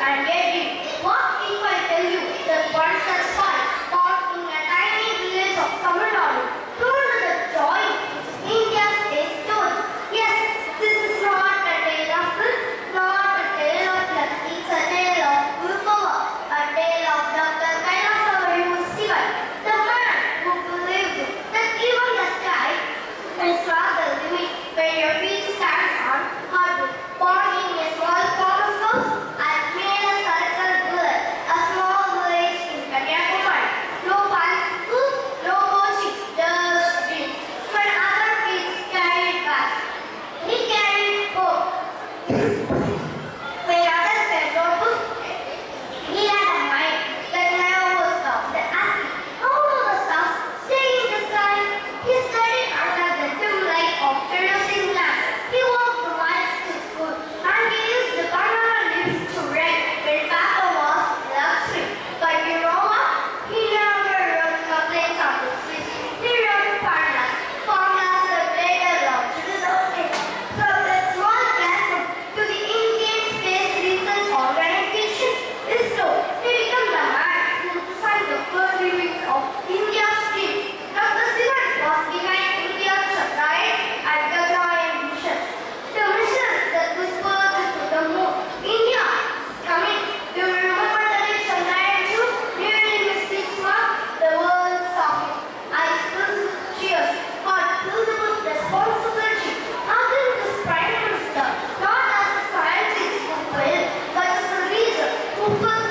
and yet what if I tell you that one such spy born in a tiny village of Tamil Nadu told the joy which India tastes told? Yes, this is not a tale of good, not a tale of luck, it's a tale of good power, a tale of Dr. Kailasavayu Sivan, the man who believed that even the sky is rather limit when your feet stand on hardwood. Born in a small farmer's house and made a circle bullet, a small village in Kanyakumari. No fancy school, no coaching, just dreams. When other kids carried back, he carried hope. When others felt notebooks, he had a mind that never was stopped. That asking, how do the stars stay in the sky? He studied under the dim light of kerosene lamps. He walked miles to school and he used the banana leaves to write when paper was luxury. But you know what? He never wrote complaints on the streets. He wrote formulas that later led to the rockets. From that small classroom to the Indian Space Research Organization, ISRO, he became the man who designed the first remix of India's dream. Dr. Sivan was behind India's Chandrayaan and Gaganyaan missions. The missions that whispered to the moon, India is coming. Do you remember the day Chandrayaan 2 nearly missed its mark? The world saw him. I filled with tears, heart filled with responsibility. How can this Prime Minister, not as a scientist who failed, but as a leader who felt